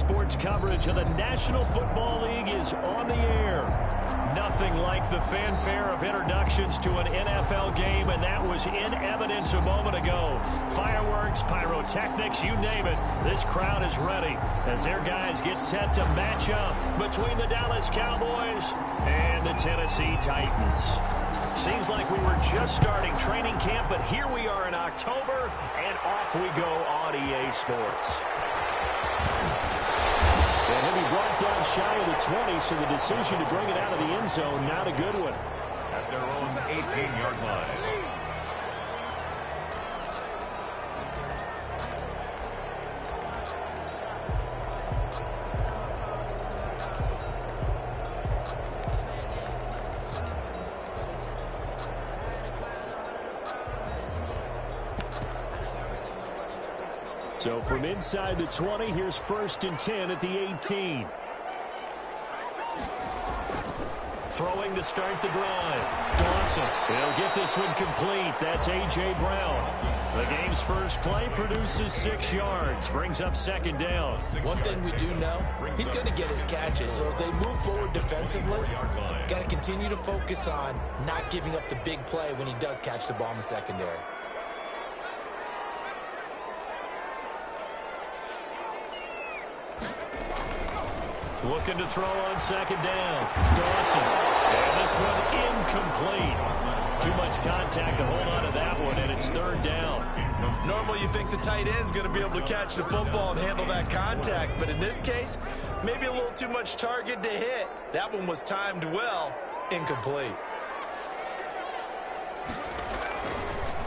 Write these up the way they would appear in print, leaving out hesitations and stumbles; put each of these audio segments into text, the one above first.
sports coverage of the National Football League is on the air. Nothing like the fanfare of introductions to an NFL game, and that was in evidence a moment ago. Fireworks, pyrotechnics, you name it. This crowd is ready as their guys get set to match up between the Dallas Cowboys and the Tennessee Titans. Seems like we were just starting training camp, but here we are in October, and off we go on EA Sports. And he'll be brought down shy of the 20, so the decision to bring it out of the end zone, not a good one. At their own 18-yard line. So from inside the 20, here's 1st and 10 at the 18. Throwing to start the drive. Dawson. He'll get this one complete. That's A.J. Brown. The game's first play produces 6 yards. Brings up 2nd down. One thing we do know, he's going to get his catches. So as they move forward defensively, got to continue to focus on not giving up the big play when he does catch the ball in the secondary. Looking to throw on 2nd down. Dawson. And this one incomplete. Too much contact to hold on to that one, and it's 3rd down. Normally you think the tight end's going to be able to catch the football and handle that contact, but in this case, maybe a little too much target to hit. That one was timed well. Incomplete.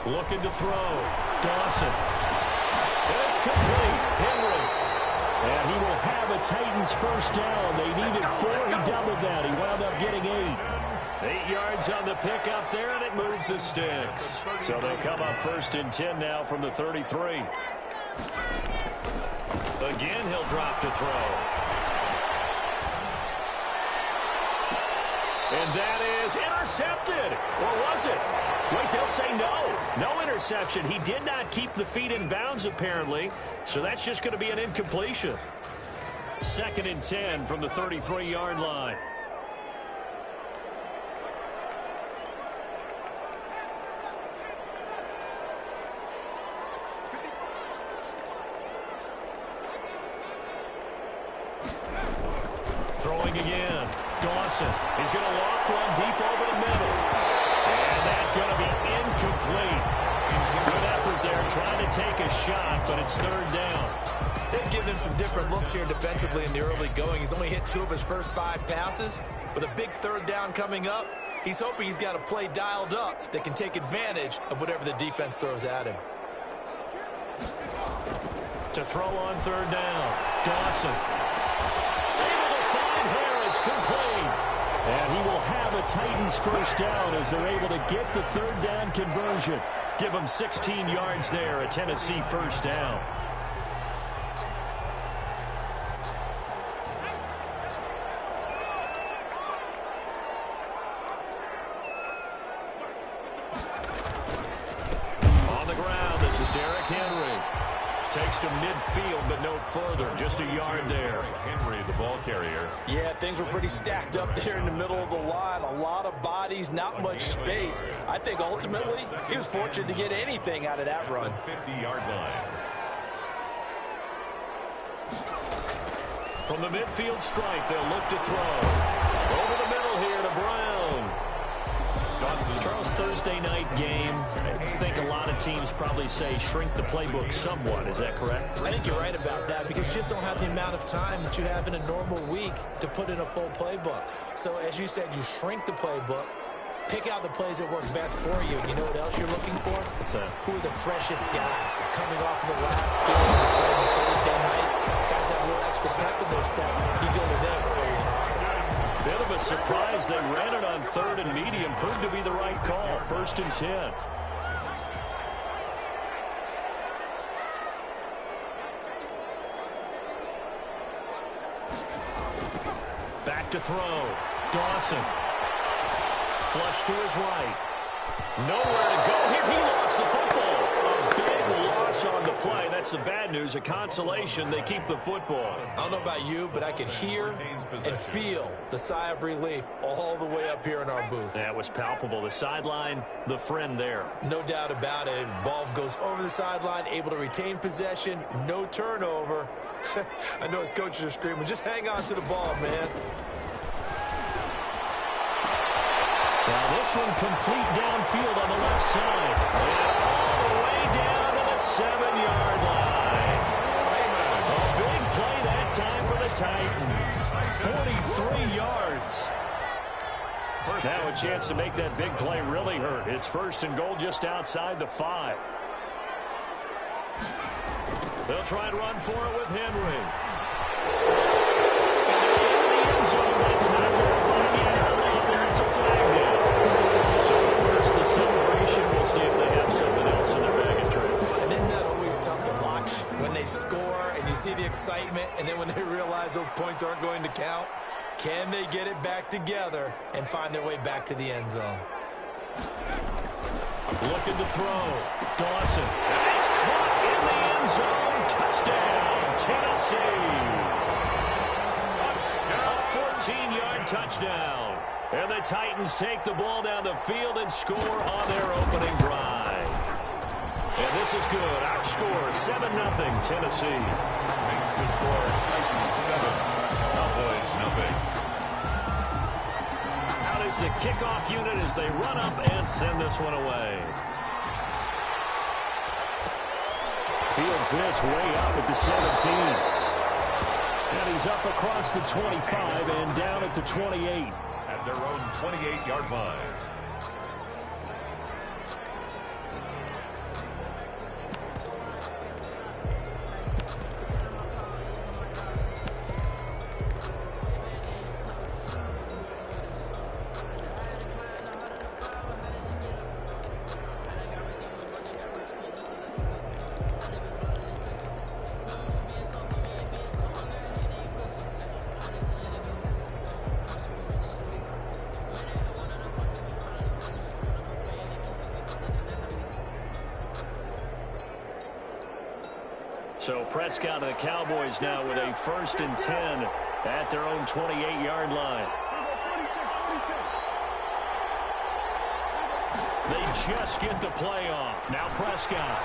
Looking to throw. Dawson. And it's complete. Henry. And he will have a Titans first down. They needed 4. He doubled that. He wound up getting 8. 8 yards on the pickup there, and it moves the sticks. So they come up 1st and 10 now from the 33. Again, he'll drop to throw. And that is intercepted. Or was it? Wait, they'll say no. No interception. He did not keep the feet in bounds, apparently. So that's just going to be an incompletion. 2nd and 10 from the 33-yard line. Throwing again. Dawson. He's going to loft one deep over the middle. And that's going to be incomplete. Good effort there trying to take a shot, but it's 3rd down. They've given him some different looks here defensively in the early going. He's only hit 2 of his first 5 passes. With a big 3rd down coming up, he's hoping he's got a play dialed up that can take advantage of whatever the defense throws at him. To throw on 3rd down. Dawson. Able to find Harris, complete. And he will have a Titans first down as they're able to get the 3rd down conversion. Give them 16 yards there, a Tennessee first down. On the ground, this is Derrick Henry. Takes to midfield, but no further. Just a yard there. Henry, the ball carrier. Yeah, things were pretty stacked up there in the middle of the line. A lot of bodies, not much space. I think ultimately he was fortunate to get anything out of that run. 50-yard line. From the midfield stripe, they'll look to throw. Over the middle here to Brown. Charles, Thursday night game. I think a lot of teams probably say shrink the playbook somewhat. Is that correct? I think you're right about that because you just don't have the amount of time that you have in a normal week to put in a full playbook. So as you said, you shrink the playbook, pick out the plays that work best for you. You know what else you're looking for? What's that? Who are the freshest guys coming off of the last game on Thursday night? Guys have a little extra pep in their step. You go to them for you. Bit of a surprise. They ran it on 3rd and medium. Proved to be the right call. 1st and 10. Back to throw. Dawson. Flush to his right. Nowhere to go here. He lost the football. A big loss loss on the play. That's the bad news. A consolation, they keep the football. I don't know about you, but I could hear and feel the sigh of relief all the way up here in our booth. That was palpable. The sideline, the friend there. No doubt about it. Ball goes over the sideline, able to retain possession, no turnover. I know his coaches are screaming, just hang on to the ball, man. Now this one complete downfield on the left side. And all the way down to the 7-yard line. A big play that time for the Titans. 43 yards. Now a chance to make that big play really hurt. It's first and goal just outside the 5. They'll try and run for it with Henry. And they're in the end zone. That's not verified yet. There's a flag down. So reverse the celebration. We'll see if they have something else in their bag of tricks. And isn't that always tough to watch when they score and you see the excitement, and then when they realize those points aren't going to count? Can they get it back together and find their way back to the end zone? Looking to throw. Dawson. And it's caught in the end zone. Touchdown, Tennessee. Touchdown. A 14-yard touchdown. And the Titans take the ball down the field and score on their opening drive. And this is good. Our score, 7-0, Tennessee. Makes the score Titans 7, Cowboys 0. Out is the kickoff unit as they run up and send this one away. Fields this way up at the 17. And he's up across the 25 and down at the 28. At their own 28-yard line. So Prescott and the Cowboys now with a 1st and 10 at their own 28-yard line. They just get the play off. Now Prescott.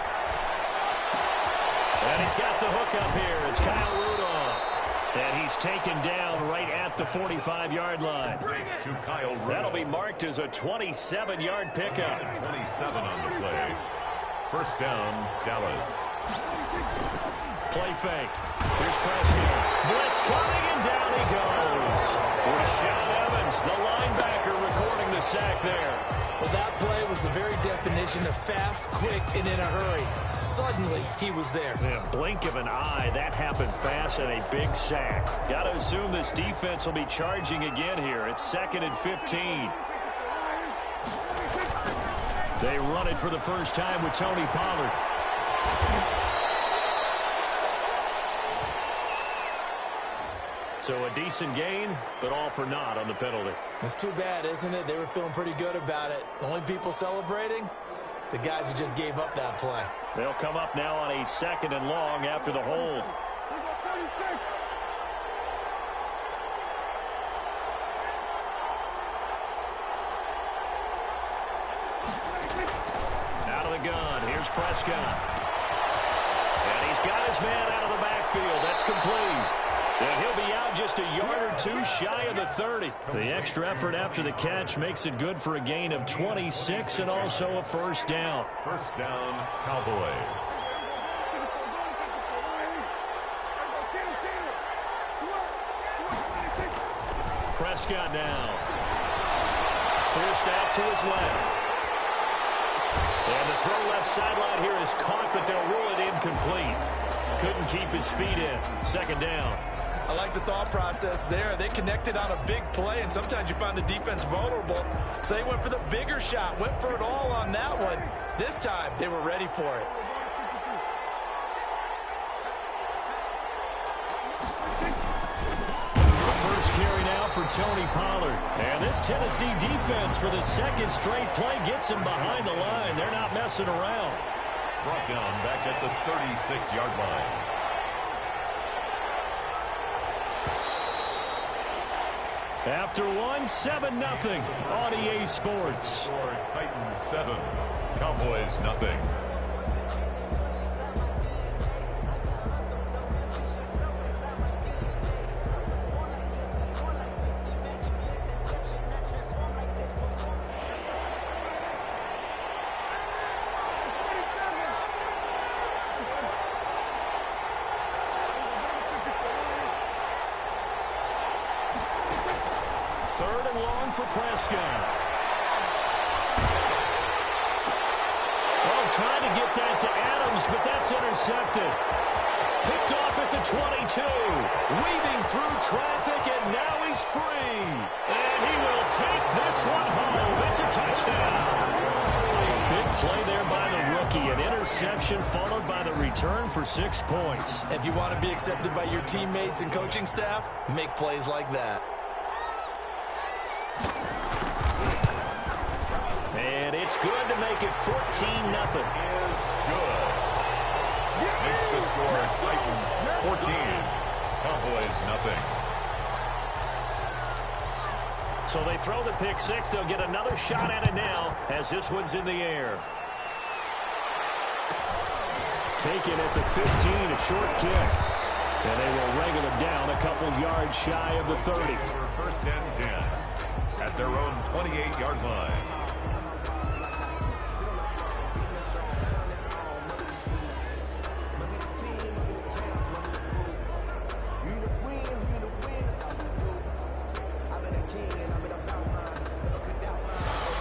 And he's got the hook up here. It's Kyle Rudolph. And he's taken down right at the 45-yard line. To Kyle Rudolph. That'll be marked as a 27-yard pickup. 27 on the play. First down, Dallas. Play fake. Here's Prescott. Blitz coming, and down he goes. Rashaan Evans, the linebacker, recording the sack there. Well, that play was the very definition of fast, quick, and in a hurry. Suddenly, he was there. Yeah, blink of an eye. That happened fast and a big sack. Got to assume this defense will be charging again here. It's 2nd and 15. They run it for the first time with Tony Pollard. So a decent gain, but all for naught on the penalty. It's too bad, isn't it? They were feeling pretty good about it. The only people celebrating, the guys who just gave up that play. They'll come up now on a 2nd and long after the hold. Out of the gun, here's Prescott. And he's got his man out of the backfield. That's complete. And he'll be out just a yard or two shy of the 30. The extra effort after the catch makes it good for a gain of 26 and also a first down. First down, Cowboys. Prescott now. Forced out to his left. And the throw left sideline here is caught, but they'll rule it incomplete. Couldn't keep his feet in. 2nd down. I like the thought process there. They connected on a big play, and sometimes you find the defense vulnerable. So they went for the bigger shot, went for it all on that one. This time, they were ready for it. The first carry now for Tony Pollard. And this Tennessee defense for the 2nd straight play gets him behind the line. They're not messing around. Brought down back at the 36-yard line. After one, 7-0 on EA Sports. Titans 7, Cowboys nothing. Third and long for Prescott. Oh, trying to get that to Adams, but that's intercepted. Picked off at the 22. Weaving through traffic, and now he's free. And he will take this one home. It's a touchdown. Big play there by the rookie. An interception followed by the return for 6 points. If you want to be accepted by your teammates and coaching staff, make plays like that. And it's good to make it 14-0. Is good. Makes the score Titans 14, Cowboys nothing. So they throw the pick six. They'll get another shot at it now as this one's in the air. Taken at the 15, a short kick. And they will wrangle it down a couple yards shy of the 30. First and 10 at their own 28-yard line.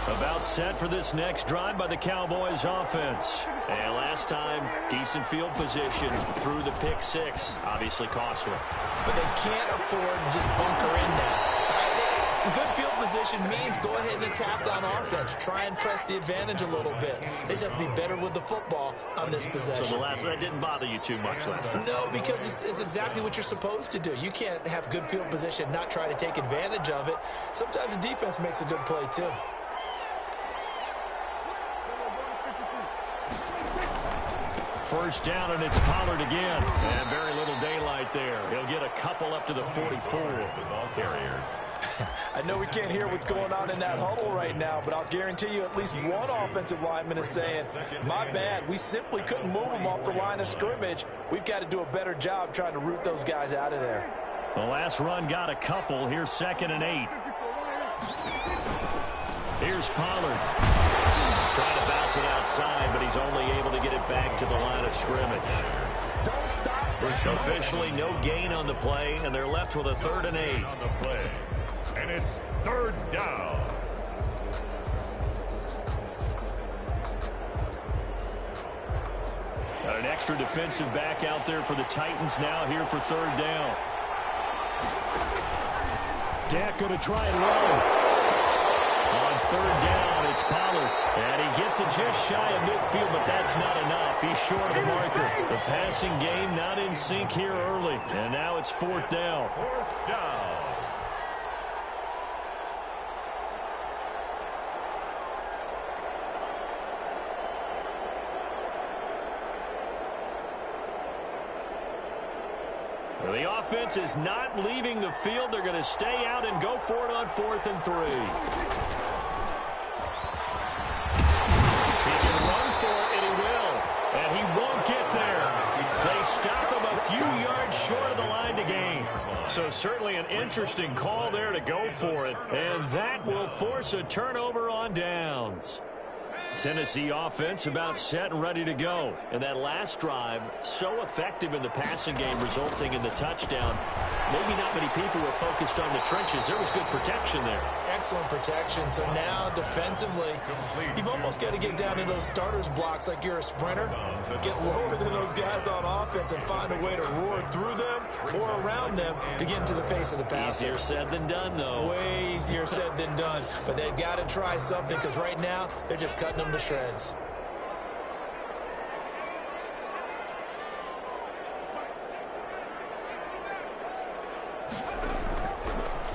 About set for this next drive by the Cowboys offense. And last time, decent field position through the pick six. Obviously costly. But they can't afford to just bunker in now. Good field position means go ahead and attack on offense. Try and press the advantage a little bit. They just have to be better with the football on this possession. So that didn't bother you too much last time? No, because it's exactly what you're supposed to do. You can't have good field position, not try to take advantage of it. Sometimes the defense makes a good play too. First down, and it's Pollard again. And very little daylight there. He'll get a couple up to the 44. The ball carrier. I know we can't hear what's going on in that huddle right now, but I'll guarantee you at least one offensive lineman is saying, my bad, we simply couldn't move them off the line of scrimmage. We've got to do a better job trying to root those guys out of there. The last run got a couple. Here's 2nd and 8. Here's Pollard. Trying to bounce it outside, but he's only able to get it back to the line of scrimmage. Officially no gain on the play, and they're left with a 3rd and 8. On the play. And it's 3rd down. Got an extra defensive back out there for the Titans now here for 3rd down. Dak going to try and run. On 3rd down, it's Pollard. And he gets it just shy of midfield, but that's not enough. He's short of the marker. The passing game not in sync here early. And now it's 4th down. 4th down. The offense is not leaving the field. They're going to stay out and go for it on 4th and 3. He can run for it, and he will. And he won't get there. They stop him a few yards short of the line to gain. So certainly an interesting call there to go for it. And that will force a turnover on downs. Tennessee offense about set and ready to go. And that last drive, so effective in the passing game, resulting in the touchdown. Maybe not many people were focused on the trenches. There was good protection there. Excellent protection. So now defensively, you've almost got to get down to those starters blocks like you're a sprinter. Get lower than those guys on offense and find a way to roar through them or around them to get into the face of the passer. Easier said than done, though. Way easier said than done. But they've got to try something because right now they're just cutting them to shreds.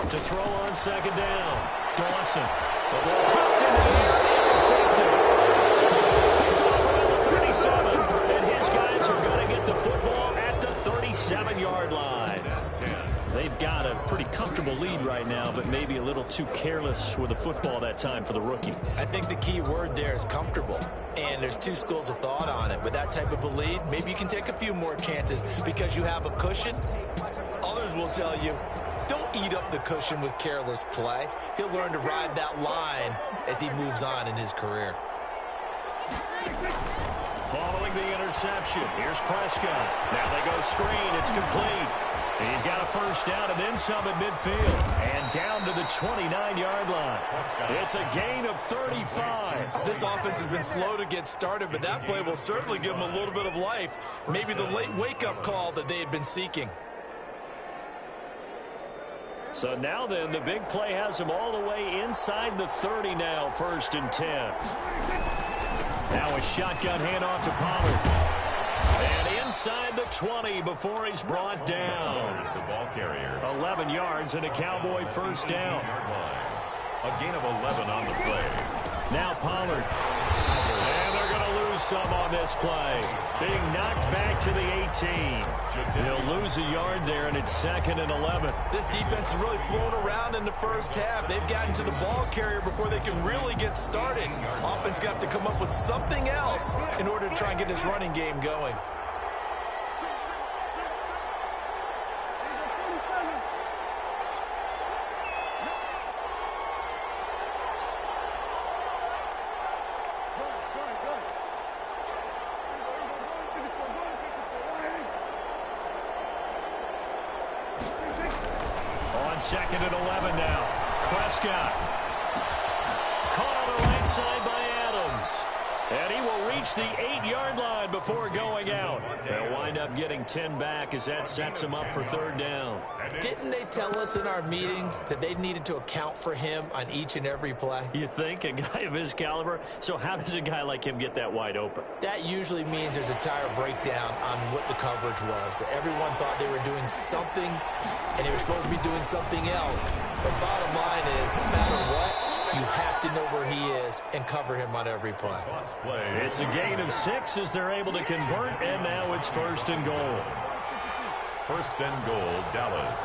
To throw on 2nd down. Dawson. The ball popped in the air. Intercepted. Picked off around the 37. 6-yard line. They've got a pretty comfortable lead right now, but maybe a little too careless with the football that time for the rookie. I think the key word there is comfortable. And there's two schools of thought on it. With that type of a lead, maybe you can take a few more chances because you have a cushion. Others will tell you, don't eat up the cushion with careless play. He'll learn to ride that line as he moves on in his career. Following the interception, here's Prescott. Now they go screen. It's complete. He's got a first down and then some at midfield. And down to the 29-yard line. It's a gain of 35. This offense has been slow to get started, but that play will certainly give them a little bit of life. Maybe the late wake-up call that they had been seeking. So now then, the big play has him all the way inside the 30 now, 1st and 10. Now a shotgun handoff to Pollard. And inside the 20 before he's brought down. The ball carrier. 11 yards and a Cowboy first down. A gain of 11 on the play. Now Pollard. And they're going to lose some on this play. Being knocked back to the 18. They'll lose a yard there, and it's 2nd and 11. This defense is really flown around in the first half. They've gotten to the ball carrier before they can really get started. Offense got to come up with something else in order to try and get this running game going. On 2nd and 11 now. Prescott. Caught on the right side by Adams. And he will reach the 8-yard line before going out. They'll wind up getting 10 back as that sets him up for 3rd down. Didn't they tell us in our meetings that they needed to account for him on each and every play? You think? A guy of his caliber? So how does a guy like him get that wide open? That usually means there's a tire breakdown on what the coverage was. That everyone thought they were doing something, and they were supposed to be doing something else. But bottom line is, no matter what, you have to know where he is and cover him on every play. It's a gain of 6 as they're able to convert, and now it's 1st and goal. 1st and goal, Dallas.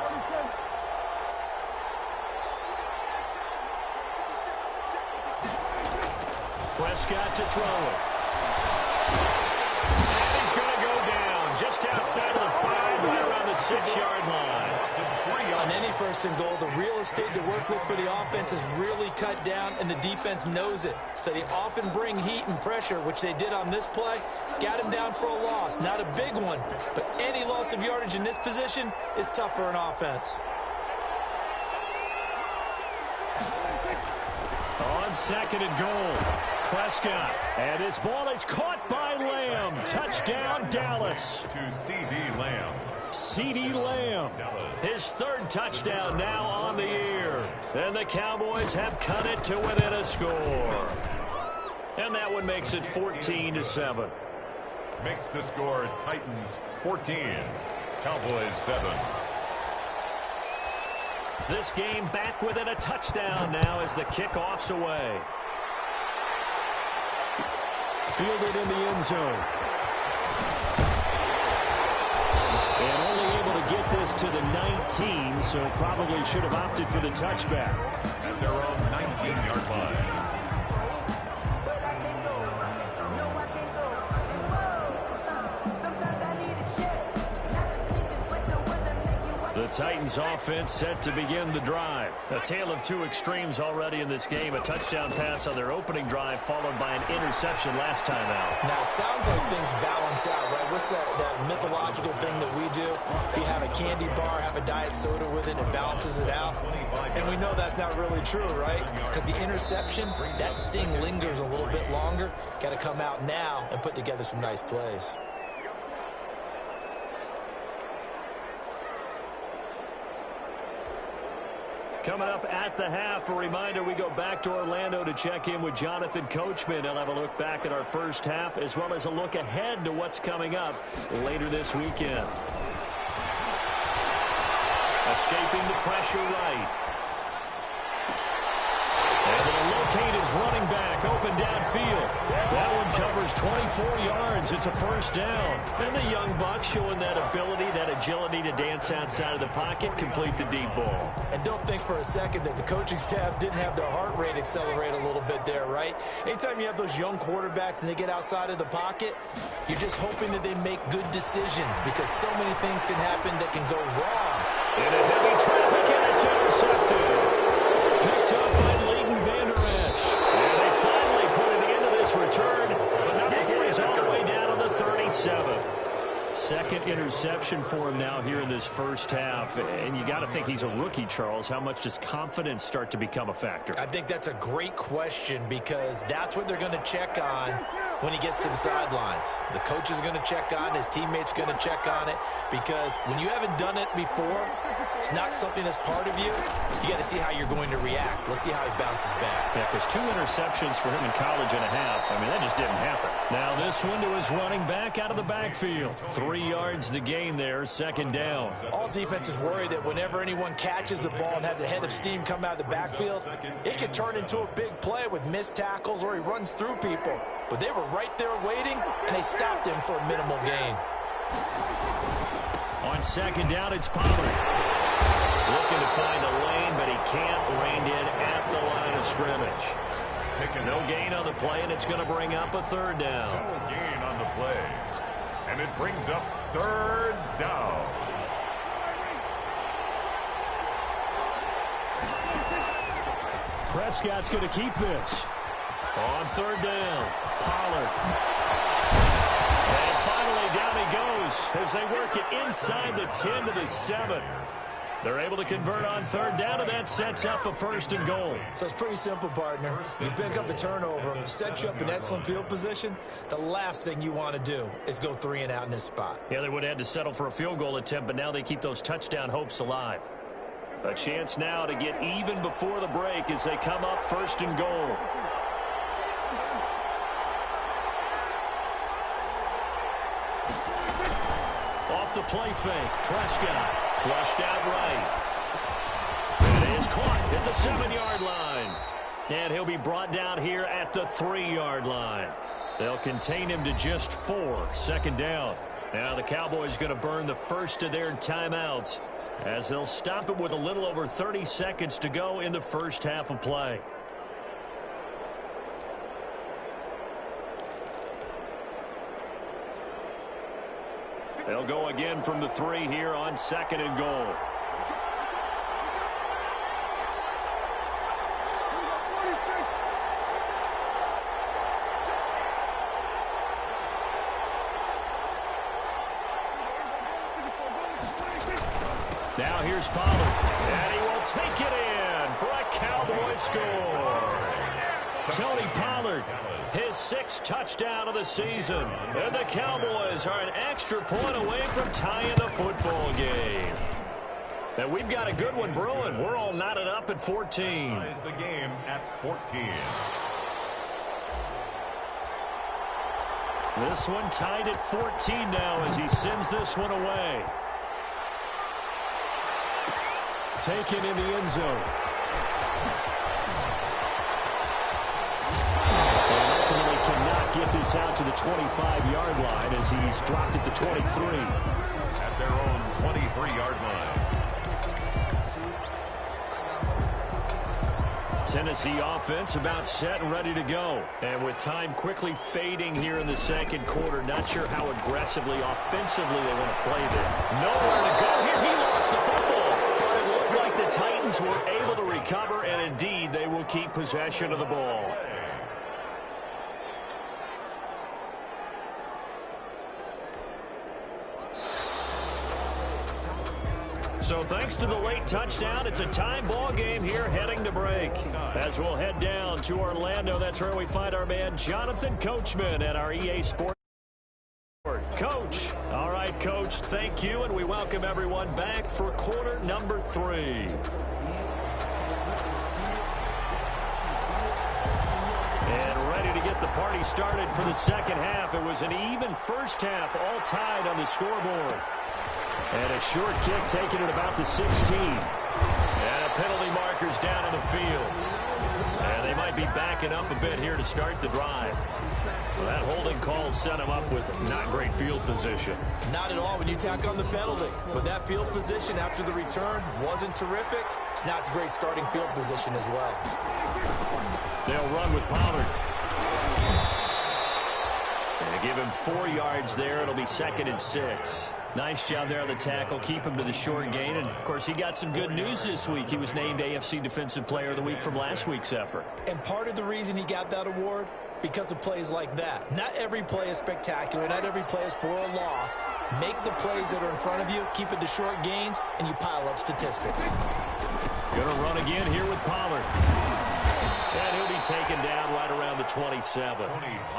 Prescott to throw it. And he's going to go down just outside of the 5, right around the 6-yard line. On any 1st and goal, the real estate to work with for the offense is really cut down, and the defense knows it. So they often bring heat and pressure, which they did on this play. Got him down for a loss. Not a big one, but any loss of yardage in this position is tough for an offense. On 2nd and goal, Prescott. And his ball is caught by Lamb. Touchdown, Dallas. To C.D. Lamb. C.D. Lamb, his 3rd touchdown now on the year. And the Cowboys have cut it to within a score. And that one makes it 14-7. Makes the score Titans 14, Cowboys 7. This game back within a touchdown now as the kickoff's away. Fielded in the end zone. And only able to get this to the 19, so probably should have opted for the touchback. At their own 19-yard line. The Titans offense set to begin the drive. A tale of two extremes already in this game. A touchdown pass on their opening drive followed by an interception last time out. Now, it sounds like things balance out, right? What's that mythological thing that we do? If you have a candy bar, have a diet soda with it, it balances it out. And we know that's not really true, right? Because the interception, that sting lingers a little bit longer. Got to come out now and put together some nice plays. Coming up at the half, a reminder, we go back to Orlando to check in with Jonathan Coachman. He'll have a look back at our first half as well as a look ahead to what's coming up later this weekend. Escaping the pressure right. And they'll locate his running back open downfield. That one comes covers 24 yards. It's a first down. And the young buck showing that ability, that agility to dance outside of the pocket, complete the deep ball. And don't think for a second that the coaching staff didn't have their heart rate accelerate a little bit there, right? Anytime you have those young quarterbacks and they get outside of the pocket, you're just hoping that they make good decisions because so many things can happen that can go wrong. Into heavy traffic, and it's intercepted. Picked up by Leighton Vander Esch. And they finally put an end to this return, but not before he's all the way down to the 37. Second interception for him now here in this first half. And you got to think he's a rookie, Charles. How much does confidence start to become a factor? I think that's a great question because that's what they're going to check on when he gets to the sidelines. The coach is going to check on, his teammates going to check on it because when you haven't done it before, it's not something that's part of you. You got to see how you're going to react. Let's see how he bounces back. Yeah, because 2 interceptions for him in college and a half. I mean, that just didn't happen. Now this one to his running back out of the backfield. 3 yards the gain there, second down. All defenses worry that whenever anyone catches the ball and has a head of steam come out of the backfield, it can turn into a big play with missed tackles or he runs through people. But they were right there waiting, and they stopped him for a minimal gain. On second down, it's Pollard. Looking to find a lane, but he can't. Reined in at the line of scrimmage. No gain on the play, and it's going to bring up a third down. No gain on the play. And it brings up third down. Prescott's going to keep this. On third down, Pollard. And finally down he goes as they work it inside the 10 to the 7. They're able to convert on third down, and that sets up a first and goal. So it's pretty simple, partner. You pick up a turnover, set you up in excellent field position. The last thing you want to do is go 3 and out in this spot. Yeah, they would have had to settle for a field goal attempt, but now they keep those touchdown hopes alive. A chance now to get even before the break as they come up first and goal. Off the play fake, Prescott flushed out right. It is caught at the 7-yard line. And he'll be brought down here at the 3-yard line. They'll contain him to just 4, second down. Now the Cowboys going to burn the first of their timeouts as they'll stop it with a little over 30 seconds to go in the first half of play. They'll go again from the 3 here on second and goal. Now here's Pollard, and he will take it in for a Cowboy score. Tony Pollard, his 6th touchdown of the season. And the Cowboys are an extra point away from tying the football game. And we've got a good one brewing. We're all knotted up at 14. Ties the game at 14. This one tied at 14 now as he sends this one away. Taken in the end zone. Ultimately cannot get this out to the 25-yard line as he's dropped it to 23. At their own 23-yard line. Tennessee offense about set and ready to go. And with time quickly fading here in the second quarter, not sure how aggressively, offensively they want to play there. Nowhere to go here. He lost the football. But it looked like the Titans were able to recover, and indeed they will keep possession of the ball. So thanks to the late touchdown, it's a tie ball game here heading to break. As we'll head down to Orlando, that's where we find our man Jonathan Coachman at our EA Sports. Coach. All right, Coach, thank you, and we welcome everyone back for quarter number 3. And ready to get the party started for the second half. It was an even first half, all tied on the scoreboard. And a short kick taken at about the 16. And a penalty marker's down in the field. And they might be backing up a bit here to start the drive. Well, that holding call set him up with not great field position. Not at all when you tack on the penalty. But that field position after the return wasn't terrific. It's not a great starting field position as well. They'll run with Pollard. And they give him 4 yards there. It'll be 2nd and 6. Nice job there on the tackle. Keep him to the short gain. And, of course, he got some good news this week. He was named AFC Defensive Player of the Week from last week's effort. And part of the reason he got that award, because of plays like that. Not every play is spectacular. Not every play is for a loss. Make the plays that are in front of you, keep it to short gains, and you pile up statistics. Going to run again here with Pollard. And he'll be taken down right around the 27.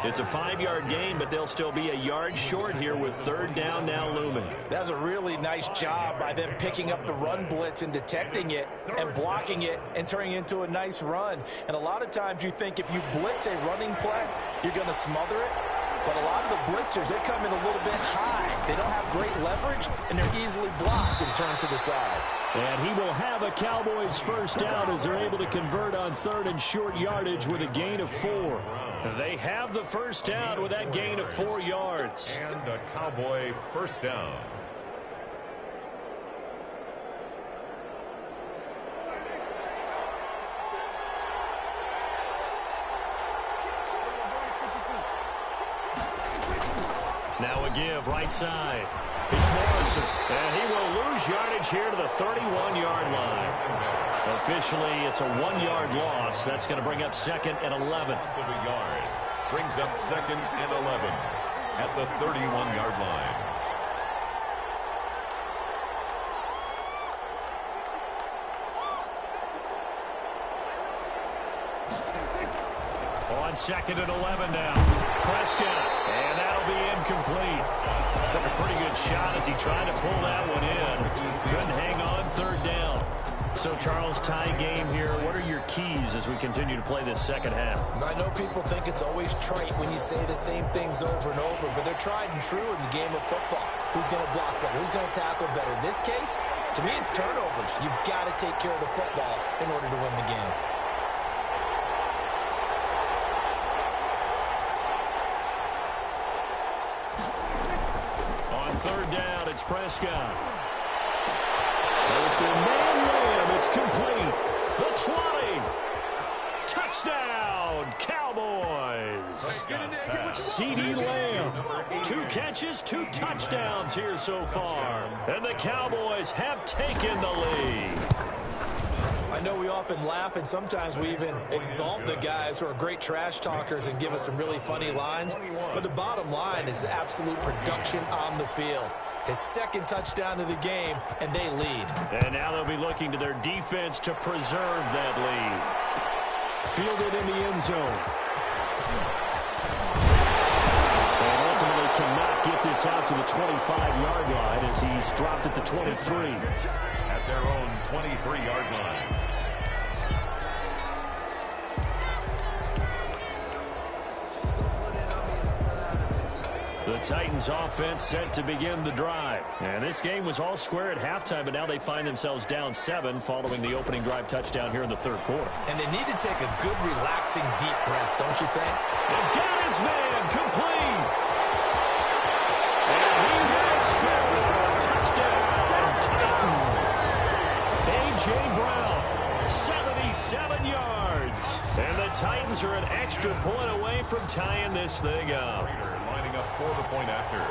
It's a 5-yard gain, but they'll still be a yard short here with 3rd down now looming. That's a really nice job by them picking up the run blitz and detecting it and blocking it and turning it into a nice run. And a lot of times you think if you blitz a running play, you're going to smother it. But a lot of the blitzers, they come in a little bit high. They don't have great leverage, and they're easily blocked and turned to the side. And he will have a Cowboys first down as they're able to convert on 3rd and short yardage with a gain of 4. They have the first down with that gain of 4 yards. And a Cowboy first down. Now a give right side. It's Morrison. And he will lose yardage here to the 31-yard line. Officially, it's a 1-yard loss. That's going to bring up 2nd and 11. Loss of a yard. Brings up 2nd and 11 at the 31-yard line. On 2nd and 11 now. Prescott. And that'll be incomplete. Took a pretty good shot as he tried to pull that one in. Couldn't hang on 3rd down. So, Charles, tie game here. What are your keys as we continue to play this second half? I know people think it's always trite when you say the same things over and over, but they're tried and true in the game of football. Who's going to block better? Who's going to tackle better? In this case, to me, it's turnovers. You've got to take care of the football in order to win the game. On 3rd down, it's Prescott. Open man Lamb, it's complete. The 20. Touchdown, Cowboys. CeeDee Lamb, 2 catches, 2 touchdowns here so far. And the Cowboys have taken the lead. I know we often laugh, and sometimes we even exalt the guys who are great trash talkers and give us some really funny lines. But the bottom line is absolute production on the field. His 2nd touchdown of the game, and they lead. And now they'll be looking to their defense to preserve that lead. Fielded in the end zone. And ultimately cannot get this out to the 25-yard line as he's dropped at the 23. At their own 23-yard line. The Titans offense set to begin the drive. And this game was all square at halftime, but now they find themselves down 7 following the opening drive touchdown here in the 3rd quarter. And they need to take a good, relaxing, deep breath, don't you think? They've got his man complete. And he will score. Touchdown, Titans. A.J. Brown, 77 yards. And the Titans are an extra point away from tying this thing up. Lining up for the point after.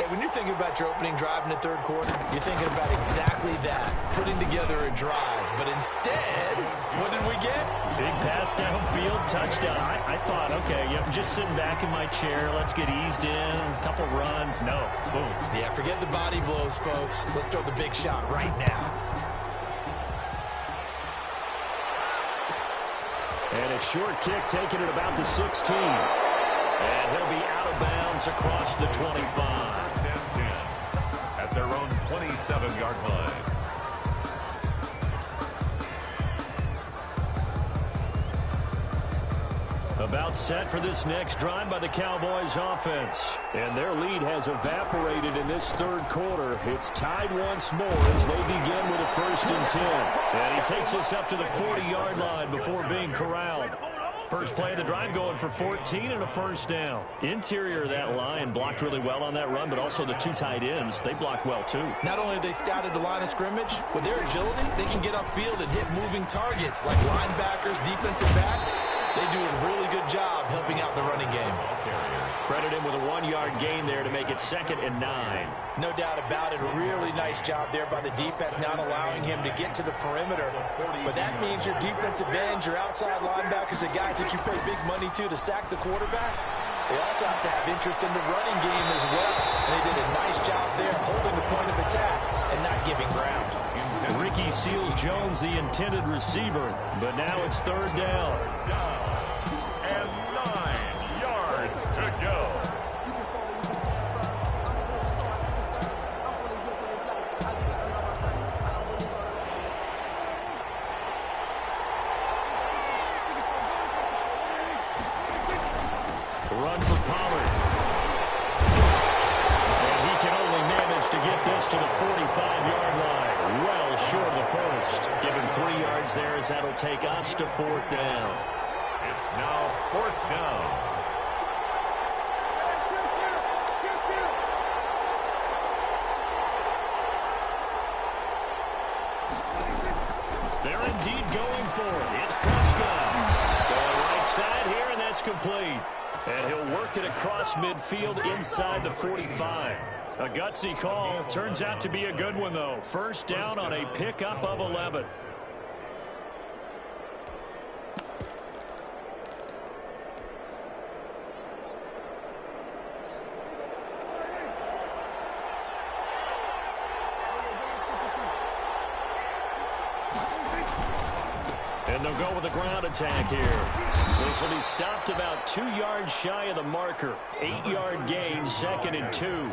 Hey, when you're thinking about your opening drive in the 3rd quarter, you're thinking about exactly that, putting together a drive. But instead, what did we get? Big pass downfield, touchdown. I thought, okay, I'm just sitting back in my chair. Let's get eased in, a couple runs. No, boom. Yeah, forget the body blows, folks. Let's throw the big shot right now. And a short kick taken at about the 16. And he'll be out of bounds across the 25. First and 10 at their own 27-yard line. About set for this next drive by the Cowboys offense. And their lead has evaporated in this third quarter. It's tied once more as they begin with a 1st and 10. And he takes us up to the 40-yard line before being corralled. First play of the drive going for 14 and a 1st down. Interior of that line blocked really well on that run, but also the 2 tight ends, they blocked well too. Not only have they scouted the line of scrimmage, with their agility, they can get upfield and hit moving targets like linebackers, defensive backs. They do a really good job helping out the running game. Credit him with a 1-yard gain there to make it 2nd and 9. No doubt about it. A really nice job there by the defense, not allowing him to get to the perimeter. But that means your defensive ends, your outside linebackers, the guys that you pay big money to sack the quarterback, they also have to have interest in the running game as well. And they did a nice job there holding the point of attack and not giving ground. Ricky Seals-Jones, the intended receiver, but now it's 3rd down. And 9 yards to go. Run for Pollard. And he can only manage to get this to the 45-yard line. Well short of the 1st. Give him 3 yards there as that'll take us to 4th down. It's now 4th down. They're indeed going for it. It's Prescott. Going right side here, and that's complete. And he'll work it across midfield inside the 45. A gutsy call. Turns out to be a good one, though. 1st down on a pickup of 11. And they'll go with a ground attack here. This will be stopped about 2 yards shy of the marker. 8-yard gain, 2nd and 2.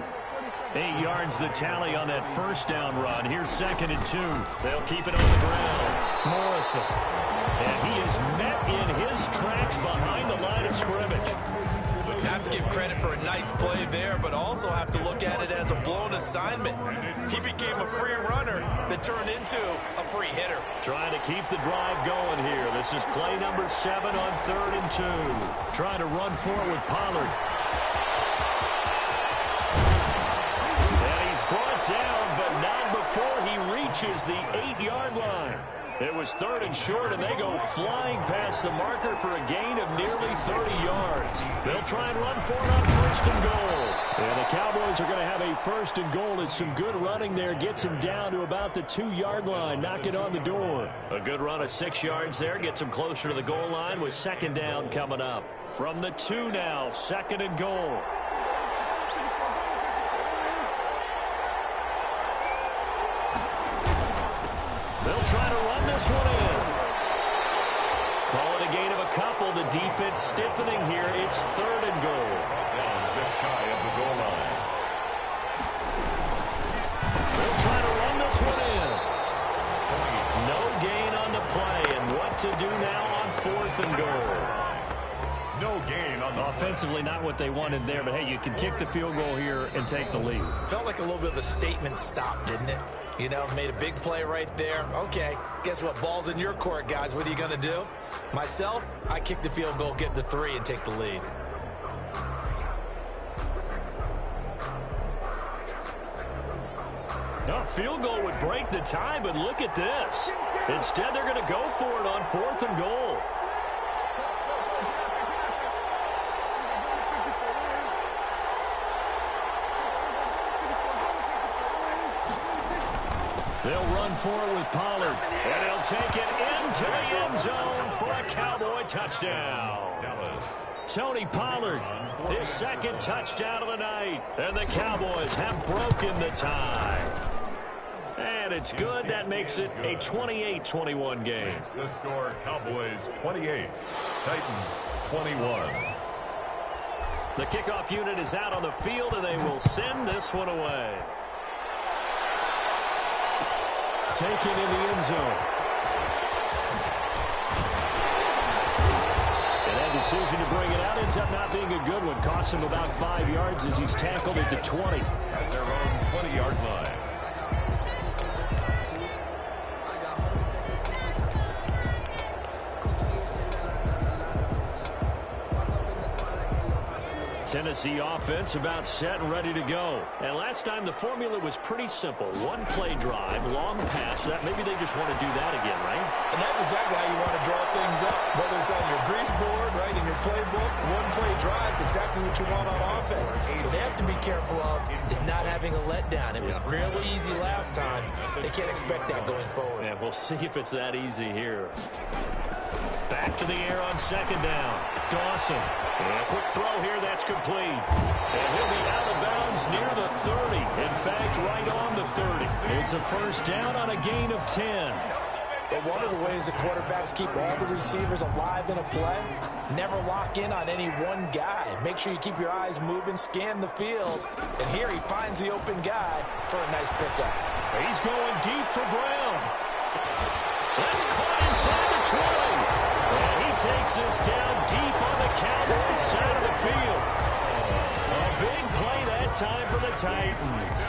8 yards the tally on that 1st down run. Here's 2nd and 2. They'll keep it on the ground. Morrison. And he is met in his tracks behind the line of scrimmage. Have to give credit for a nice play there, but also have to look at it as a blown assignment. He became a free runner that turned into a free hitter. Trying to keep the drive going here. This is play number 7 on 3rd and 2. Trying to run forward with Pollard. And he's brought down, but not before he reaches the 8-yard line. It was 3rd and short, and they go flying past the marker for a gain of nearly 30 yards. They'll try and run for it on 1st and goal. And the Cowboys are going to have a 1st and goal. It's some good running there. Gets him down to about the 2-yard line. Knock it on the door. A good run of 6 yards there. Gets him closer to the goal line with 2nd down coming up. From the 2 now, 2nd and goal. They'll try to run this one in. Call it a gain of a couple. The defense stiffening here. It's 3rd and goal. Down just shy of the goal line. They'll try to run this one in. No gain on the play. And what to do now on 4th and goal? No gain on the Offensively, not what they wanted there, but hey, you can kick the field goal here and take the lead. Felt like a little bit of a statement stop, didn't it? You know, made a big play right there. Okay, guess what? Ball's in your court, guys. What are you going to do? Myself, I kick the field goal, get the 3, and take the lead. No, field goal would break the tie, but look at this. Instead, they're going to go for it on 4th and goal. They'll run for it with Pollard, and he'll take it into the end zone for a Cowboy touchdown. Dallas. Tony Pollard, his 2nd touchdown of the night, and the Cowboys have broken the tie. And it's good. That makes it a 28-21 game. The score, Cowboys 28, Titans 21. The kickoff unit is out on the field, and they will send this one away. Taken in the end zone. And that decision to bring it out ends up not being a good one. Costs him about 5 yards as he's tackled at the 20. At their own 20-yard line. Tennessee offense about set and ready to go. And last time the formula was pretty simple. One play drive, long pass. Maybe they just want to do that again, right? And that's exactly how you want to draw things up. Whether it's on your grease board, right, in your playbook, one play drive is exactly what you want on offense. What they have to be careful of is not having a letdown. It was fairly easy last time. They can't expect that going forward. Yeah, we'll see if it's that easy here. Back to the air on second down. Dawson. And a quick throw here. That's complete. And he'll be out of bounds near the 30. In fact, right on the 30. It's a first down on a gain of 10. But one of the ways the quarterbacks keep all the receivers alive in a play, never lock in on any one guy. Make sure you keep your eyes moving, scan the field. And here he finds the open guy for a nice pickup. He's going deep for Brown. That's caught inside the 20. And he takes this down deep on the Cowboys side of the field. A big play that time for the Titans.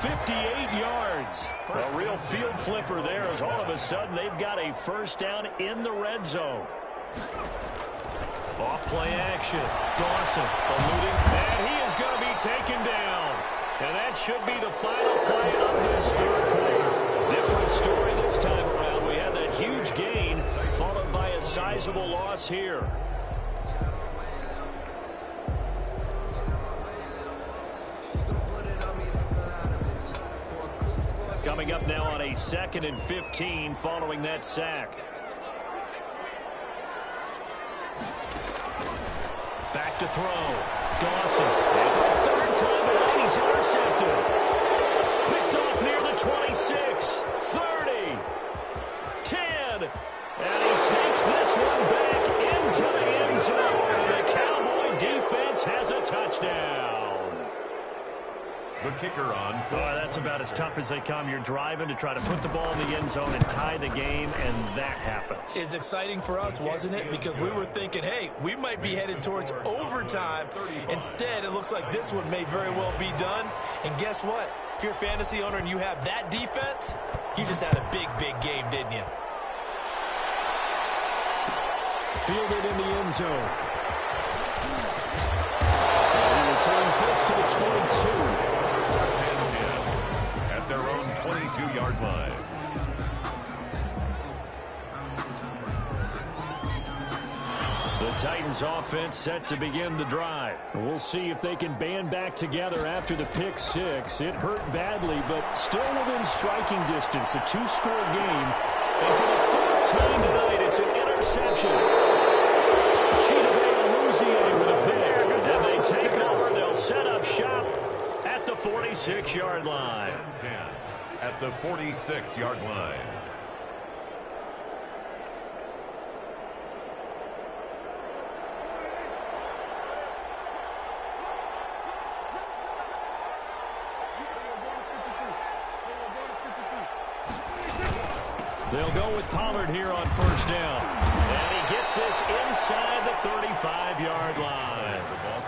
58 yards. A real field flipper there as all of a sudden they've got a first down in the red zone. Off play action. Dawson eluding. And he is going to be taken down. And that should be the final play of this third quarter. Different story this time around. We had that huge gain followed by a sizable loss here. Coming up now on a 2nd and 15 following that sack. Back to throw. Dawson. And for the third time tonight, he's intercepted. Picked off near the 26. 30. 10. And he takes this one back into the end zone. And the Cowboy defense has a touchdown. The kicker on. That's about as tough as they come. You're driving to try to put the ball in the end zone and tie the game, and that happens. It's exciting for us, wasn't it? Because we were thinking, hey, we might be headed towards overtime. Instead, it looks like this one may very well be done. And guess what? If you're a fantasy owner and you have that defense, you just had a big, big game, didn't you? Fielded in the end zone. And he returns this to the 22. At their own 22-yard line. The Titans offense set to begin the drive. We'll see if they can band back together after the pick six. It hurt badly, but still within striking distance. A two-score game. And for the fourth time tonight, it's an interception. Chidobe with a pick. And they take over. They'll set up shop at the 46-yard line. 10 at the 46-yard line. They'll go with Pollard here on first down. And he gets this inside the 35-yard line.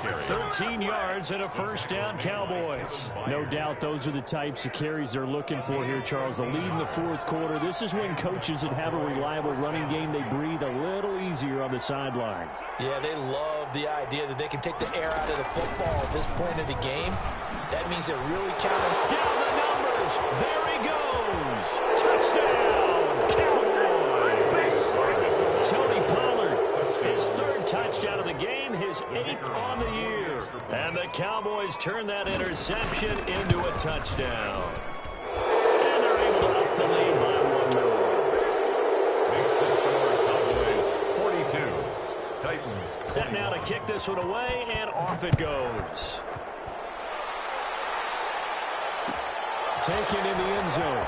13 yards and a first down, Cowboys. No doubt those are the types of carries they're looking for here, Charles. The lead in the fourth quarter. This is when coaches that have a reliable running game, they breathe a little easier on the sideline. Yeah, they love the idea that they can take the air out of the football at this point of the game. That means they're really counting down the numbers. There he goes. Touchdown, Cowboys. Tony Pollard, his third touchdown of the game, his 8th on the year. And the Cowboys turn that interception into a touchdown. And they're able to up the lead by 1 more. Makes the score Cowboys 42. Titans. Set now to kick this one away, and off it goes. Taken in the end zone.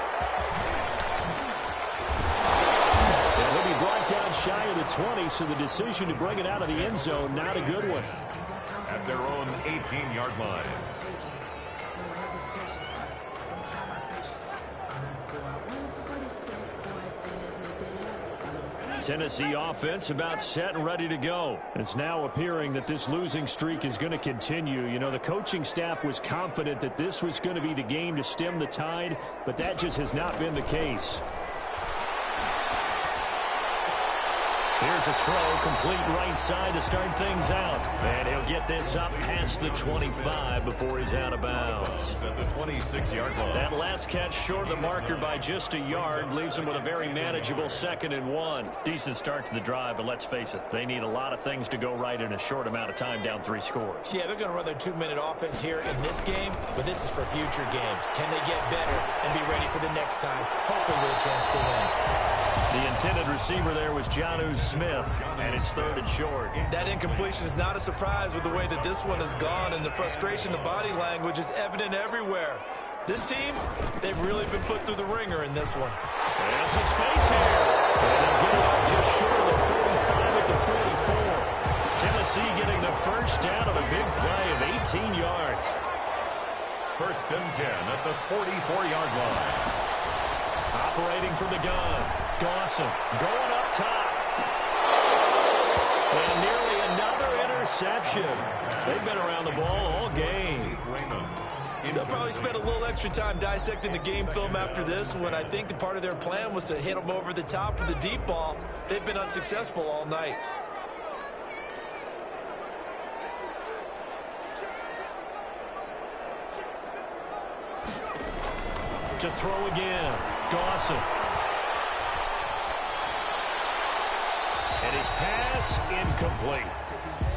And he'll be brought down shy of the 20, so the decision to bring it out of the end zone, not a good one. At their own 18-yard line. Tennessee offense about set and ready to go. It's now appearing that this losing streak is going to continue. You know, the coaching staff was confident that this was going to be the game to stem the tide, but that just has not been the case. Here's a throw, complete right side to start things out. And he'll get this up past the 25 before he's out of bounds. At the 26-yard line. That last catch short of the marker by just a yard leaves him with a very manageable 2nd and 1. Decent start to the drive, but let's face it, they need a lot of things to go right in a short amount of time, down 3 scores. Yeah, they're going to run their 2-minute offense here in this game, but this is for future games. Can they get better and be ready for the next time? Hopefully with a chance to win. The intended receiver there was Jonnu Smith, and it's 3rd and short. That incompletion is not a surprise with the way that this one has gone, and the frustration of body language is evident everywhere. This team, they've really been put through the ringer in this one. And some space here. And they'll get it up just short of the 45 at the 44. Tennessee getting the first down on a big play of 18 yards. 1st and 10 at the 44-yard line. Operating from the gun. Dawson going up top. And nearly another interception. They've been around the ball all game. They'll probably spend a little extra time dissecting the game film after this one. I think the part of their plan was to hit them over the top with the deep ball. They've been unsuccessful all night. To throw again. Dawson. And his pass incomplete.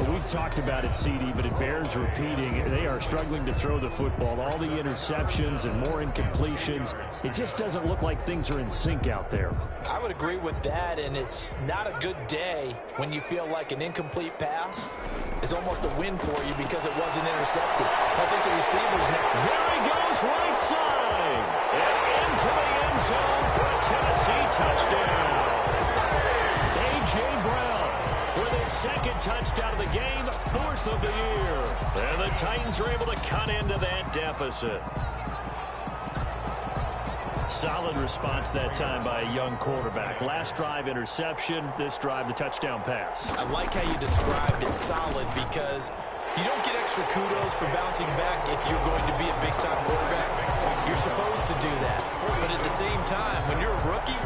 We've talked about it, CD, but it bears repeating. They are struggling to throw the football. All the interceptions and more incompletions. It just doesn't look like things are in sync out there. I would agree with that, and it's not a good day when you feel like an incomplete pass is almost a win for you because it wasn't intercepted. I think the receivers now. There he goes, right side. And into the end zone for a Tennessee touchdown. A.J. Brown with his 2nd touchdown of the game, 4th of the year. And the Titans are able to cut into that deficit. Solid response that time by a young quarterback. Last drive, interception. This drive, the touchdown pass. I like how you described it, solid, because you don't get extra kudos for bouncing back if you're going to be a big-time quarterback. You're supposed to do that. But at the same time, when you're a rookie,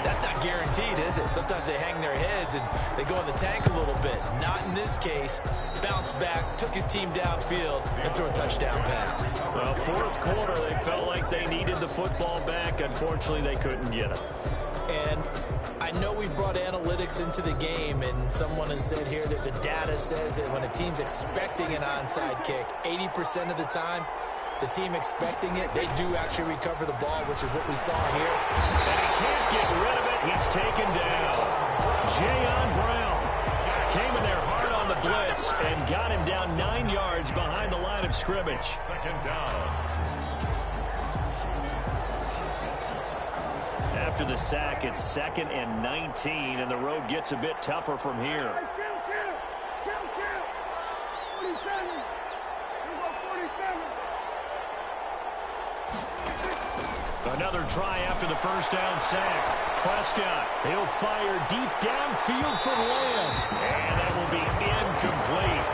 that's not guaranteed, is it? Sometimes they hang their heads and they go in the tank a little bit. Not in this case. Bounced back, took his team downfield, and threw a touchdown pass. Well, 4th quarter, they felt like they needed the football back. Unfortunately, they couldn't get it. And I know we brought analytics into the game, and someone has said here that the data says that when a team's expecting an onside kick, 80% of the time, the team expecting it, they do actually recover the ball, which is what we saw here. And he can't get rid of it. He's taken down. Jayon Brown came in there hard on the blitz and got him down 9 yards behind the line of scrimmage. 2nd down. After the sack, it's 2nd and 19, and the road gets a bit tougher from here. Another try after the first down sack. Prescott, he'll fire deep downfield for Lamb. And that will be incomplete.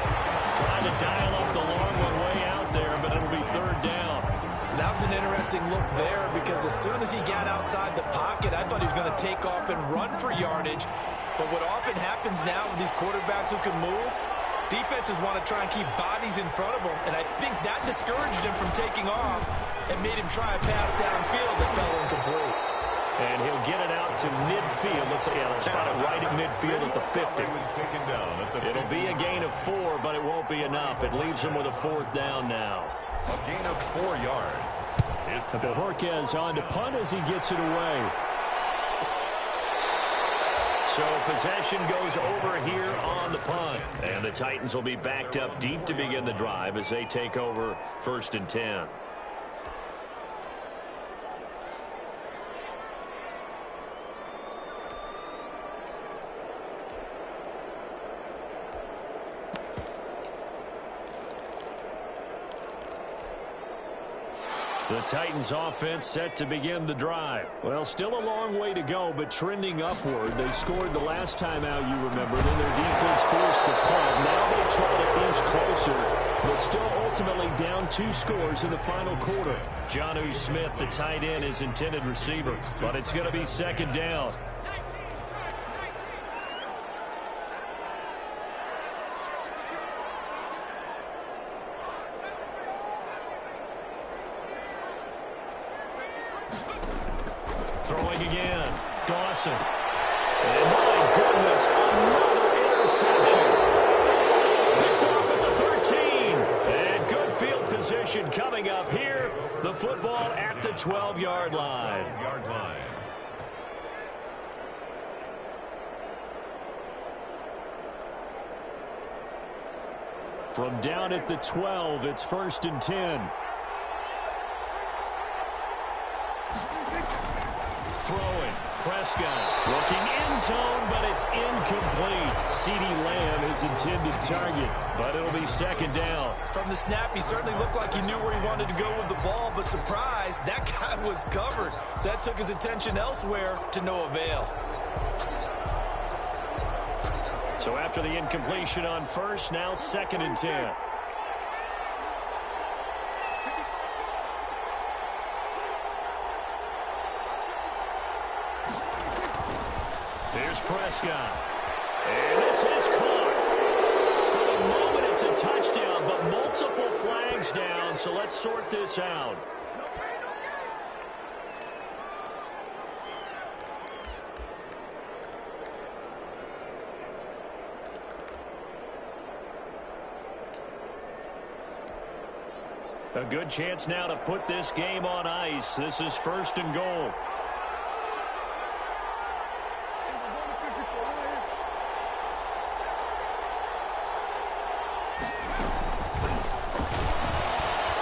Trying to dial up the long one way out there, but it'll be 3rd down. That was an interesting look there because as soon as he got outside the pocket, I thought he was going to take off and run for yardage. But what often happens now with these quarterbacks who can move, defenses want to try and keep bodies in front of them, and I think that discouraged him from taking off and made him try a pass downfield that fell incomplete. And he'll get it out to midfield. Let's spot it right at midfield at the 50. It'll be a gain of 4, but it won't be enough. It leaves him with a 4th down now. A gain of 4 yards. It's Bojorquez on to punt as he gets it away. So possession goes over here on the punt. And the Titans will be backed up deep to begin the drive as they take over 1st and 10. The Titans offense set to begin the drive. Well, still a long way to go, but trending upward. They scored the last time out, you remember. Then their defense forced the punt. Now they try to inch closer, but still ultimately down 2 scores in the final quarter. Jonnu Smith, the tight end, is intended receiver, but it's going to be second down. Throwing again. Dawson. And my goodness, another interception. Picked off at the 13. And good field position coming up here. The football at the 12-yard line. From down at the 12, it's 1st and 10. Throwing. Prescott looking end zone, but it's incomplete. CeeDee Lamb is intended target, but it'll be second down. From the snap, he certainly looked like he knew where he wanted to go with the ball, but surprise, that guy was covered. So that took his attention elsewhere to no avail. So after the incompletion on first, now 2nd and 10. Here's Prescott. And this is caught. For the moment, it's a touchdown, but multiple flags down, so let's sort this out. A good chance now to put this game on ice. This is 1st and goal.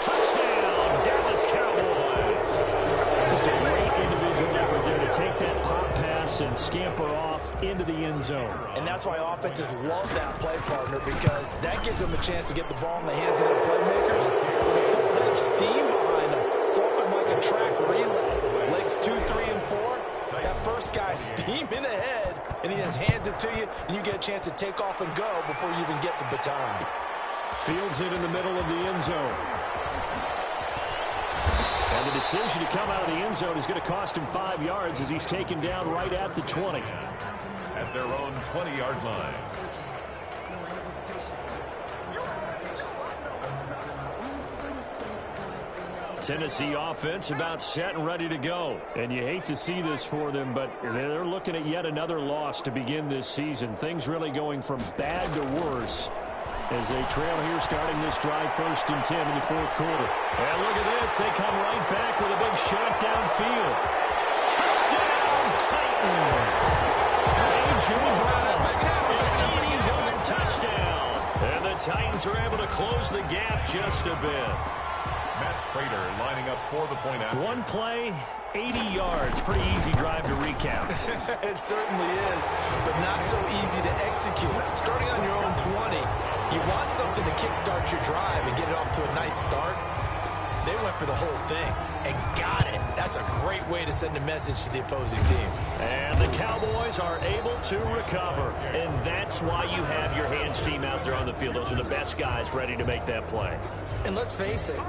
Touchdown, Dallas Cowboys. Just a great individual effort there to take that pop pass and scamper off into the end zone. And that's why offenses love that play partner, because that gives them a chance to get the ball in the hands of their playmakers. Steam behind them. It's often like a track relay. Legs 2, 3, and 4. That first guy steaming ahead, and he just hands it to you, and you get a chance to take off and go before you even get the baton. Fields it in the middle of the end zone. And the decision to come out of the end zone is going to cost him 5 yards as he's taken down right at the 20. At their own 20-yard line. Tennessee offense about set and ready to go. And you hate to see this for them, but they're looking at yet another loss to begin this season. Things really going from bad to worse as they trail here starting this drive 1st and 10 in the 4th quarter. And look at this. They come right back with a big shot downfield. Touchdown, Titans. A.J. Brown, an 80-yard touchdown. And the Titans are able to close the gap just a bit. Matt Prater lining up for the point after. One play, 80 yards. Pretty easy drive to recap. It certainly is, but not so easy to execute. Starting on your own 20, you want something to kickstart your drive and get it off to a nice start. They went for the whole thing and got it. That's a great way to send a message to the opposing team. And the Cowboys are able to recover. And that's why you have your hands team out there on the field. Those are the best guys ready to make that play. And let's face it,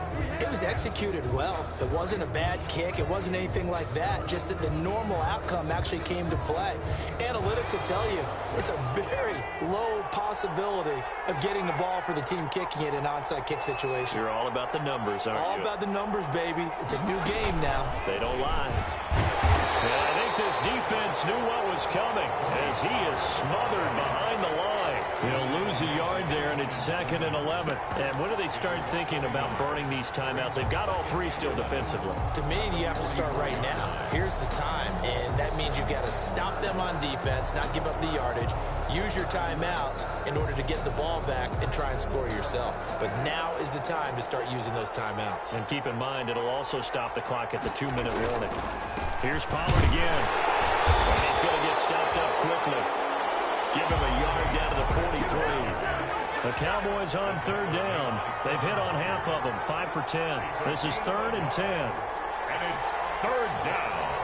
it was executed well. It wasn't a bad kick. It wasn't anything like that. Just that the normal outcome actually came to play. Analytics will tell you it's a very low possibility of getting the ball for the team kicking it in an onside kick situation. You're all about the numbers, aren't you? All about the numbers, baby. It's a new game now. They don't lie. And I think this defense knew what was coming as he is smothered behind the line. He'll lose a yard there, and it's 2nd and 11. And when do they start thinking about burning these timeouts? They've got all 3 still defensively. To me, you have to start right now. Here's the time, and that means you've got to stop them on defense, not give up the yardage, use your timeouts in order to get the ball back and try and score yourself. But now is the time to start using those timeouts. And keep in mind, it'll also stop the clock at the 2-minute warning. Here's Pollard again. And he's going to get stopped up quickly. Give him a yard down to the 43. The Cowboys on third down. They've hit on half of them, 5 for 10. This is 3rd and 10. And it's 3rd down.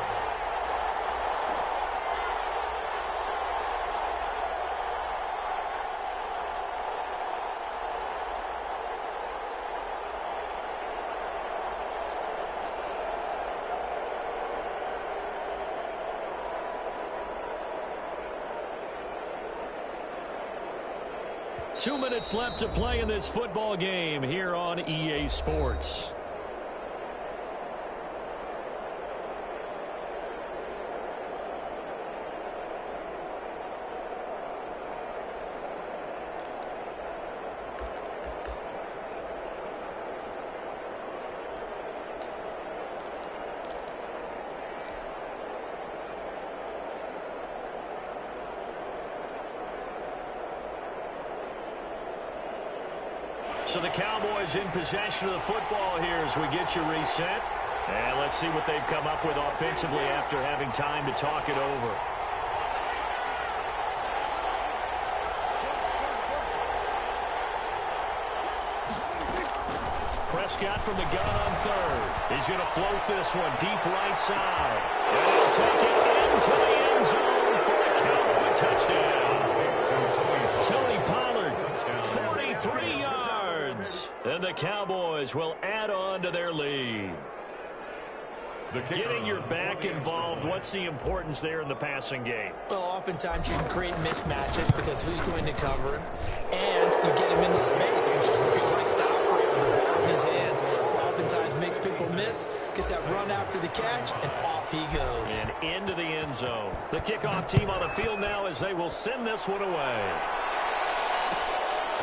Two minutes left to play in this football game here on EA Sports. So the Cowboys in possession of the football here as we get you reset. And let's see what they've come up with offensively after having time to talk it over. Prescott from the gun on third. He's going to float this one deep right side. And he'll take it into the end zone for a Cowboy touchdown. Tony Pollard, 43 yards. And the Cowboys will add on to their lead. Getting your back involved, what's the importance there in the passing game? Well, oftentimes you can create mismatches because who's going to cover him, and you get him into space, which is where he likes to operate with the ball in his hands. Oftentimes makes people miss, gets that run after the catch, and off he goes. And into the end zone. The kickoff team on the field now as they will send this one away.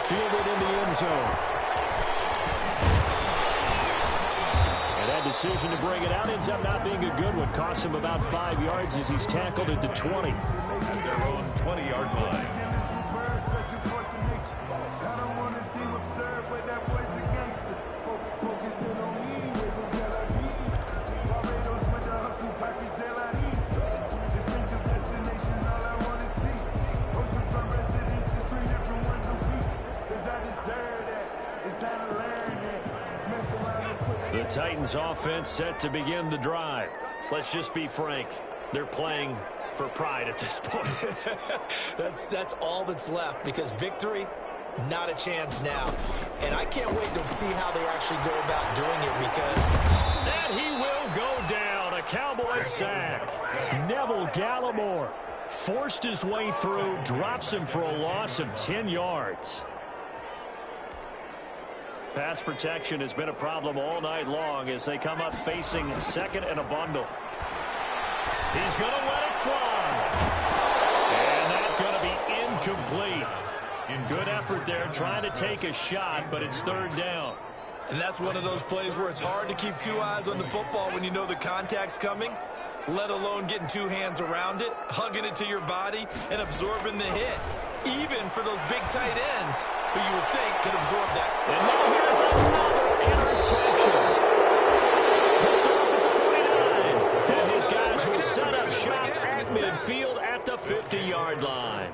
Fielded in the end zone. Decision to bring it out ends up not being a good one. Costs him about 5 yards as he's tackled into 20. At their own 20-yard line. The Titans offense set to begin the drive. Let's just be frank. They're playing for pride at this point. That's all that's left, because victory, not a chance now. And I can't wait to see how they actually go about doing it, because... And he will go down. A Cowboy sack. Neville Gallimore forced his way through, drops him for a loss of 10 yards. Pass protection has been a problem all night long as they come up facing second and a bundle. He's going to let it fly. And that's going to be incomplete. Good effort there trying to take a shot, but it's third down. And that's one of those plays where it's hard to keep two eyes on the football when you know the contact's coming, let alone getting two hands around it, hugging it to your body, and absorbing the hit. Even for those big tight ends who you would think could absorb that. And now here's another interception. Picked off at the 49. And his guys will set up shop at midfield at the 50-yard line.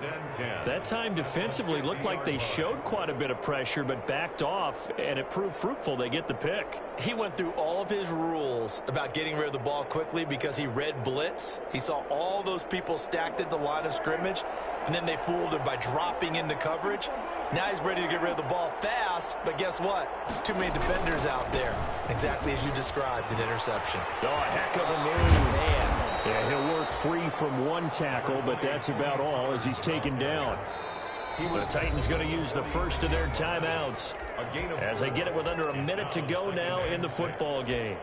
That time defensively looked like they showed quite a bit of pressure but backed off, and it proved fruitful. They get the pick. He went through all of his rules about getting rid of the ball quickly because he read blitz. He saw all those people stacked at the line of scrimmage, and then they fooled him by dropping into coverage. Now he's ready to get rid of the ball fast, but guess what? Too many defenders out there. Exactly as you described, an interception. Oh, a heck of a move. Man. Yeah, he'll work free from one tackle, but that's about all as he's taken down. The Titans going to use the first of their timeouts as they get it with under a minute to go now in the football game.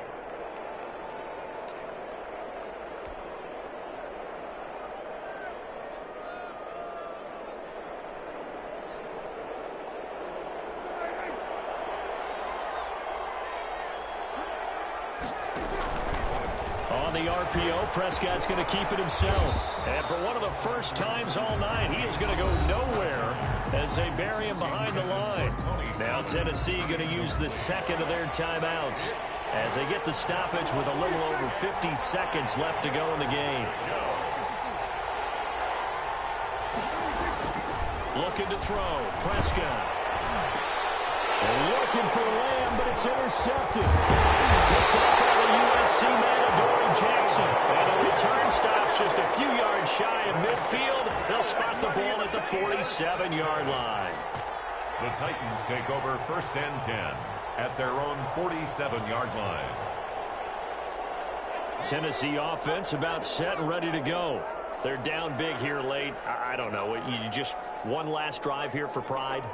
On the RPO, Prescott's going to keep it himself. And for one of the first times all night, he is going to go nowhere as they bury him behind the line. Now Tennessee going to use the second of their timeouts as they get the stoppage with a little over 50 seconds left to go in the game. Looking to throw. Prescott Looking for Lamb, but it's intercepted. Picked up by the USC man, Adoree Jackson. And the return stops just a few yards shy of midfield. They'll spot the ball at the 47-yard line. The Titans take over 1st and 10 at their own 47-yard line. Tennessee offense about set and ready to go. They're down big here late. I don't know. You just one last drive here for pride?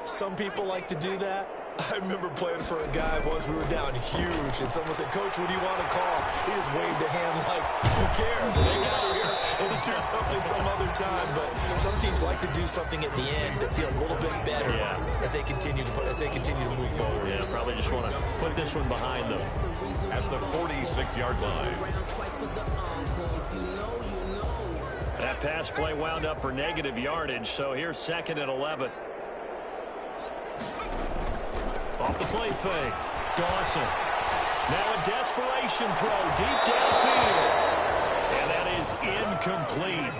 Some people like to do that. I remember playing for a guy once. We were down huge, and someone said, "Coach, what do you want to call?" He just waved a hand like, "Who cares? Let's get out of here and do something some other time." But some teams like to do something at the end to feel a little bit better as they continue to move forward. Yeah, probably just want to put this one behind them. At the 46-yard line. That pass play wound up for negative yardage, so here's 2nd and 11. Off the play fake. Dawson. Now a desperation throw deep downfield. And that is incomplete.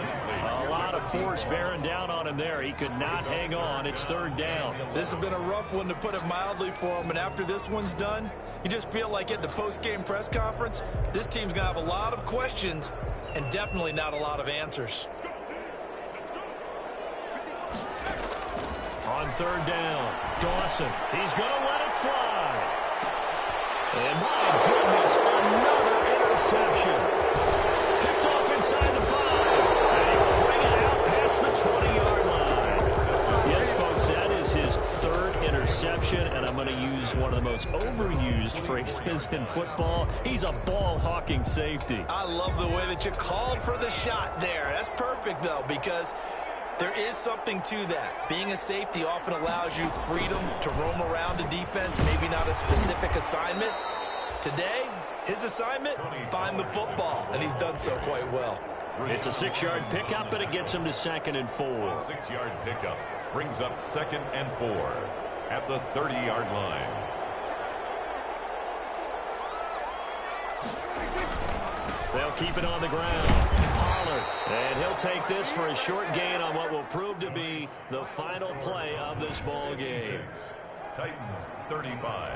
A lot of force bearing down on him there. He could not hang on. It's 3rd down. This has been a rough one, to put it mildly, for him. And after this one's done, you just feel like at the post-game press conference, this team's going to have a lot of questions and definitely not a lot of answers. On 3rd down, Dawson. He's going to let it fly. And my goodness, another interception. Picked off inside the 5. And he will bring it out past the 20-yard line. Yes, folks, that is his 3rd interception, and I'm going to use one of the most overused phrases in football. He's a ball-hawking safety. I love the way that you called for the shot there. That's perfect, though, because there is something to that. Being a safety often allows you freedom to roam around a defense, maybe not a specific assignment. Today, his assignment, find the football, and he's done so quite well. It's a 6-yard pickup, and it gets him to 2nd and 4. 6-yard pickup brings up 2nd and 4 at the 30-yard line. They'll keep it on the ground. Pollard, and he'll take this for a short gain on what will prove to be the final play of this ball game. Titans 35,